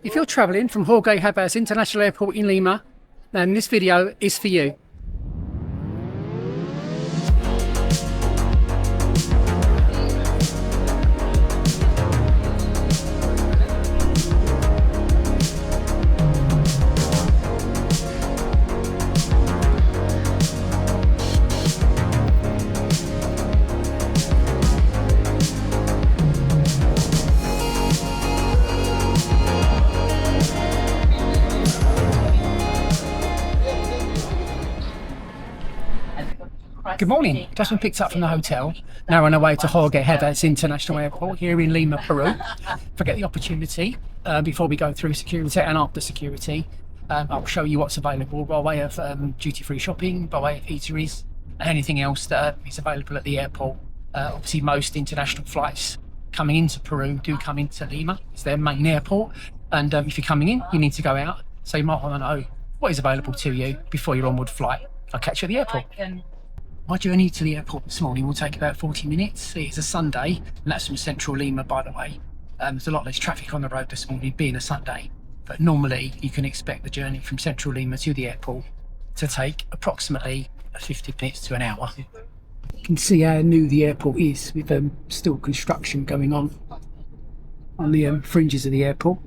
If you're travelling from Jorge Chávez International Airport in Lima, then this video is for you. Good morning. Just been picked up from the hotel. Now on our way to Jorge Chávez International Airport here in Lima, Peru. If I get the opportunity, before we go through security and after security, I'll show you what's available by way of duty-free shopping, by way of eateries, and anything else that is available at the airport. Obviously, most international flights coming into Peru do come into Lima. It's their main airport, and if you're coming in, you need to go out. So you might want to know what is available to you before your onward flight. I'll catch you at the airport. My journey to the airport this morning will take about 40 minutes. It's a Sunday, and that's from central Lima, by the way. There's a lot less traffic on the road this morning, being a Sunday. But normally, you can expect the journey from central Lima to the airport to take approximately 50 minutes to an hour. You can see how new the airport is, with still construction going on the fringes of the airport.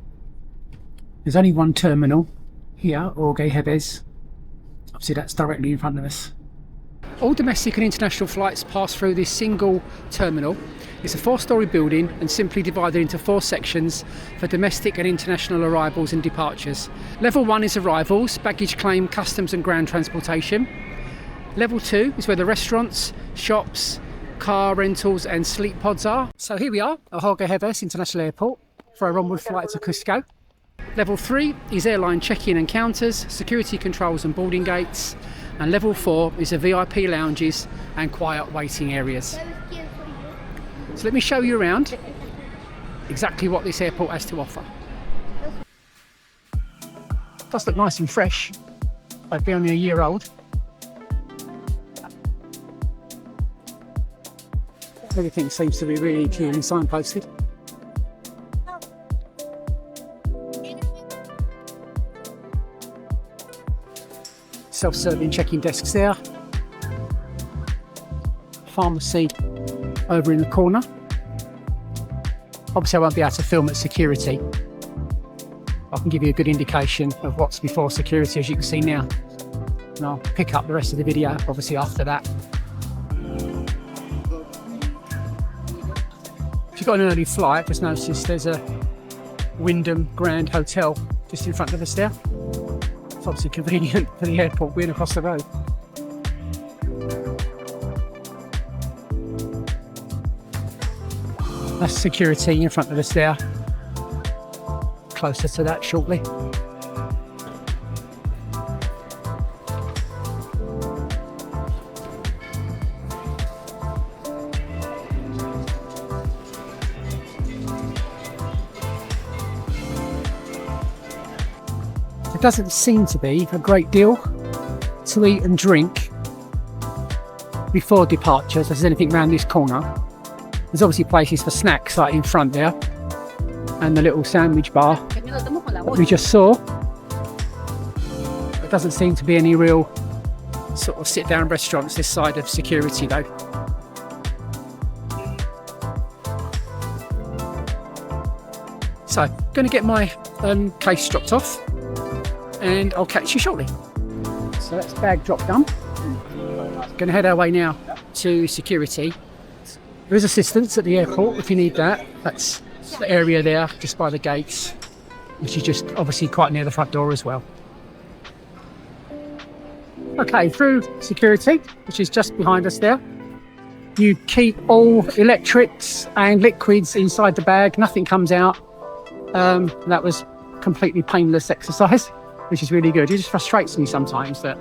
There's only one terminal here, Jorge Chávez. Obviously, that's directly in front of us. All domestic and international flights pass through this single terminal. It's a 4-storey building and simply divided into 4 sections for domestic and international arrivals and departures. Level 1 is arrivals, baggage claim, customs and ground transportation. Level 2 is where the restaurants, shops, car rentals and sleep pods are. So here we are at Jorge Chávez International Airport for our onward flight to Cusco. Level 3 is airline check-in and counters, security controls and boarding gates. And level 4 is the VIP lounges and quiet waiting areas. So let me show you around exactly what this airport has to offer. It does look nice and fresh, like only a year old. Everything seems to be really clearly signposted. Self-serving check-in desks there. Pharmacy over in the corner. Obviously I won't be able to film at security. I can give you a good indication of what's before security, as you can see now. And I'll pick up the rest of the video obviously after that. If you've got an early flight, just notice there's a Wyndham Grand Hotel just in front of us there. Obviously convenient for the airport being across the road. That's security in front of us there. Closer to that shortly. There doesn't seem to be a great deal to eat and drink before departure. So if there's anything around this corner, there's obviously places for snacks like in front there, and the little sandwich bar that we just saw. There doesn't seem to be any real sort of sit down restaurants this side of security though. So going to get my case dropped off, and I'll catch you shortly. So that's bag drop done. Going to head our way now to security. There is assistance at the airport if you need that. That's the area there just by the gates, which is just obviously quite near the front door as well. Okay, through security, which is just behind us there. You keep all electrics and liquids inside the bag, nothing comes out. That was completely painless exercise, which is really good. It just frustrates me sometimes that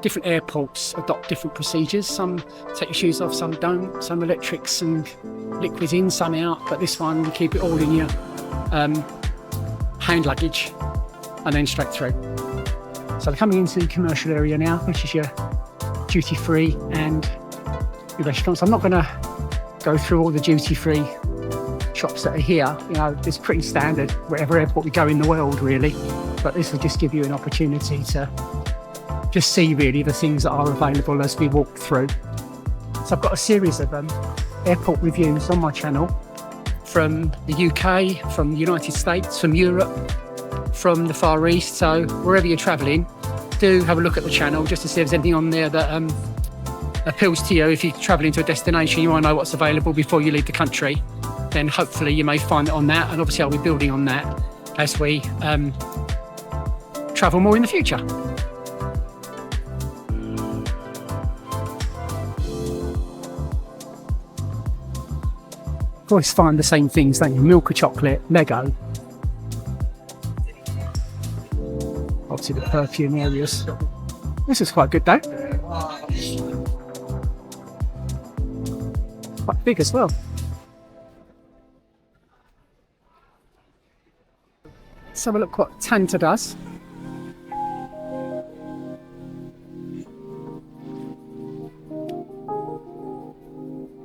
different airports adopt different procedures. Some take your shoes off, some don't. Some electrics and liquids in, some out. But this one, you keep it all in your hand luggage and then straight through. So we're coming into the commercial area now, which is your duty-free and your restaurants. I'm not going to go through all the duty-free shops that are here. You know, it's pretty standard wherever airport we go in the world, really. But this will just give you an opportunity to just see really the things that are available as we walk through. So I've got a series of airport reviews on my channel from the UK, from the United States, from Europe, from the Far East. So wherever you're travelling, do have a look at the channel just to see if there's anything on there that appeals to you. If you're travelling to a destination, you want to know what's available before you leave the country, then hopefully you may find it on that. And obviously I'll be building on that as we travel more in the future. Always find the same things, don't you? Milk or chocolate, Lego. Obviously the perfume areas. This is quite good though. Quite big as well. Let's have a look what Tanta does.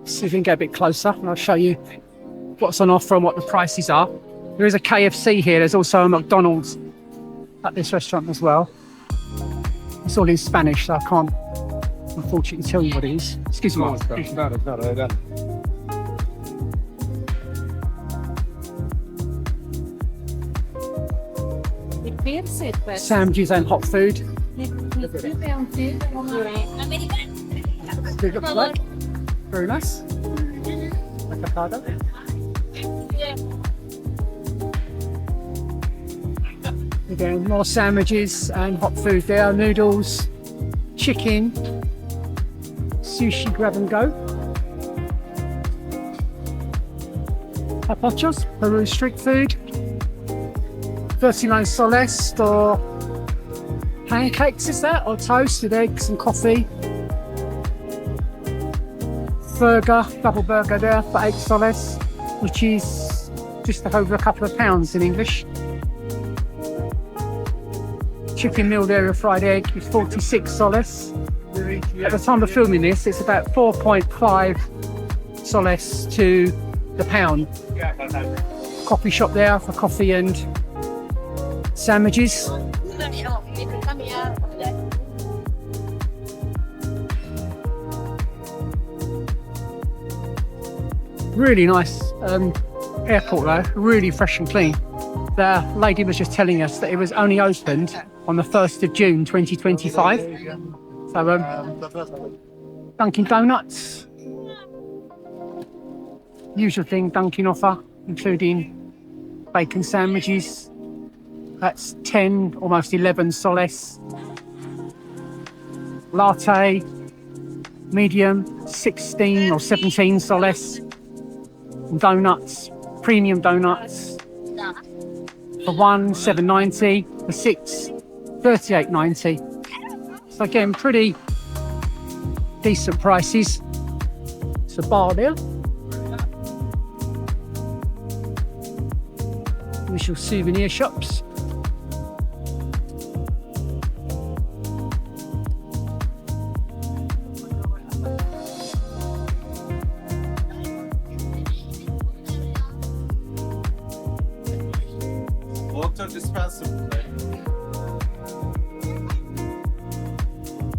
See if we can get a bit closer and I'll show you what's on offer and what the prices are. There is a KFC here. There's also a McDonald's at this restaurant as well. It's all in Spanish, so I can't unfortunately tell you what it is. Excuse me. Sandwiches and hot food. Very nice. Again, more sandwiches and hot food there. Noodles, chicken, sushi grab and go. Papachos, Peru street food. 39 soles for pancakes, is that? Or toast with eggs and coffee. Burger, double burger there for 8 soles, which is just over a couple of pounds in English. Chicken meal there, a fried egg is 46 soles. At the time of filming this, it's about 4.5 soles to the pound. Coffee shop there for coffee and sandwiches. Really nice airport though, really fresh and clean. The lady was just telling us that it was only opened on the 1st of June 2025. So Dunkin' Donuts, usual thing Dunkin' offer, including bacon sandwiches. That's 10, almost 11 soles. Latte, medium, 16 or 17 soles. Donuts, premium donuts for 1, 7.90, for 6, 38.90. So again, pretty decent prices. It's a bar there. Initial souvenir shops.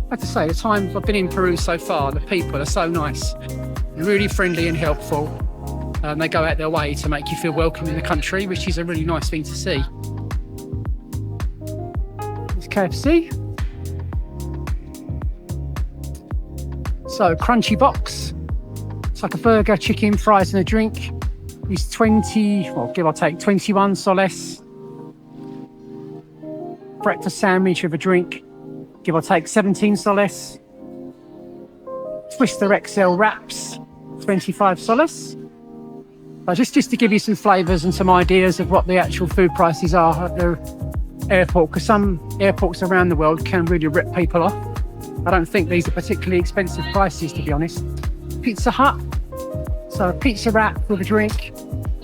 I have to say, the time I've been in Peru so far, the people are so nice. They're really friendly and helpful. They go out their way to make you feel welcome in the country, which is a really nice thing to see. It's KFC. So, crunchy box. It's like a burger, chicken, fries and a drink. It's 20, well, give or take, 21 soles. Breakfast sandwich with a drink, give or take 17 soles. Twister XL wraps, 25 soles. But just to give you some flavours and some ideas of what the actual food prices are at the airport, because some airports around the world can really rip people off. I don't think these are particularly expensive prices, to be honest. Pizza Hut, so a pizza wrap with a drink,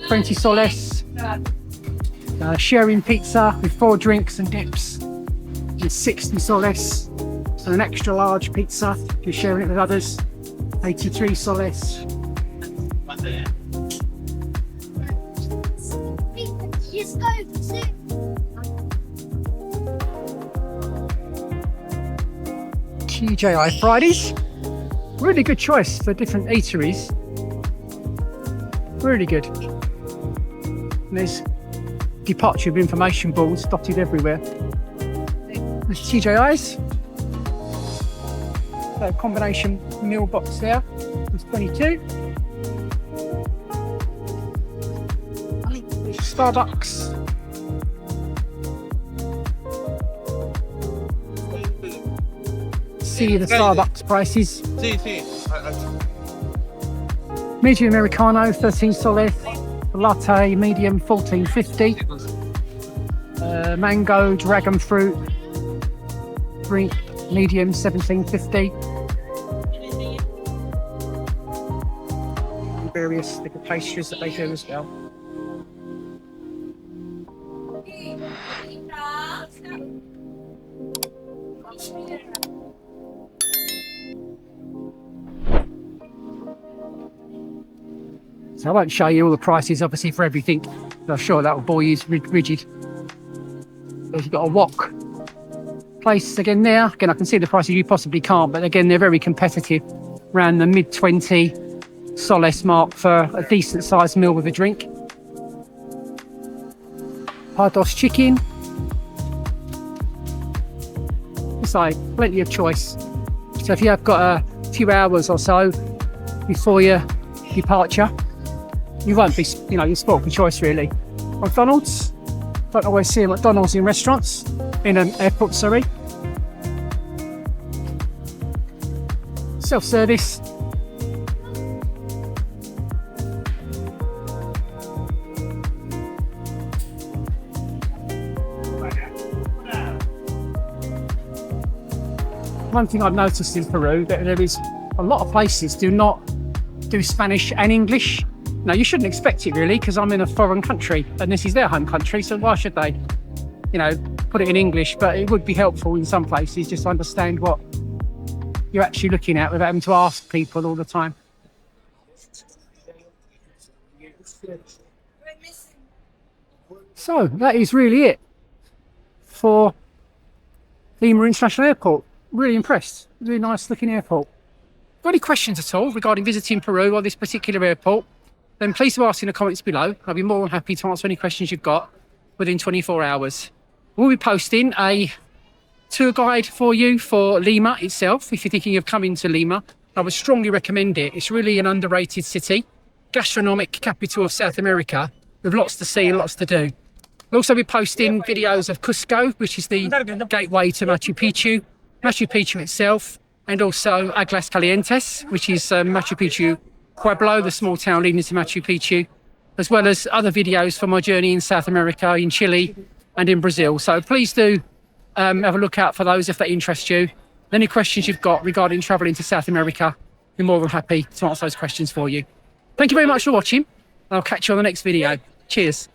20 soles. Sharing pizza with 4 drinks and dips is 60 soles. So an extra large pizza, if you're sharing it with others, 83 soles. TJI Fridays. Really good choice for different eateries. Really good. And there's departure information boards dotted everywhere. There's TJI's. So combination meal box there. It's 22. Starbucks. See the Starbucks prices. Medium Americano, 13 soles. Latte, medium, 14.50. Mango, dragon fruit, drink, medium, 17.50. And various little pastries that they do as well. So I won't show you all the prices, obviously, for everything. I'm sure that will bore you rigid. So you've got a wok place again there. Again, I can see the prices you possibly can't, but again, they're very competitive. Around the mid-20 soles mark for a decent sized meal with a drink. Pardos chicken. It's like plenty of choice. So if you have got a few hours or so before your departure, you won't be, you're spoiled for choice really. McDonald's. Don't always see a McDonald's in restaurants, in an airport, sorry. Self-service. One thing I've noticed in Peru, that there is a lot of places do not do Spanish and English. Now, you shouldn't expect it really, because I'm in a foreign country and this is their home country, so why should they, put it in English? But it would be helpful in some places just to understand what you're actually looking at without having to ask people all the time. So that is really it for Lima International Airport. Really impressed. Really nice looking airport. Got any questions at all regarding visiting Peru or this particular airport, then please do ask in the comments below. I'll be more than happy to answer any questions you've got within 24 hours. We'll be posting a tour guide for you for Lima itself. If you're thinking of coming to Lima, I would strongly recommend it. It's really an underrated city, gastronomic capital of South America, with lots to see and lots to do. We'll also be posting videos of Cusco, which is the gateway to Machu Picchu itself, and also Aguas Calientes, which is Machu Picchu Pueblo, the small town leading to Machu Picchu, as well as other videos from my journey in South America, in Chile and in Brazil. So please do have a look out for those if they interest you. Any questions you've got regarding travelling to South America, we're more than happy to answer those questions for you. Thank you very much for watching. I'll catch you on the next video. Cheers.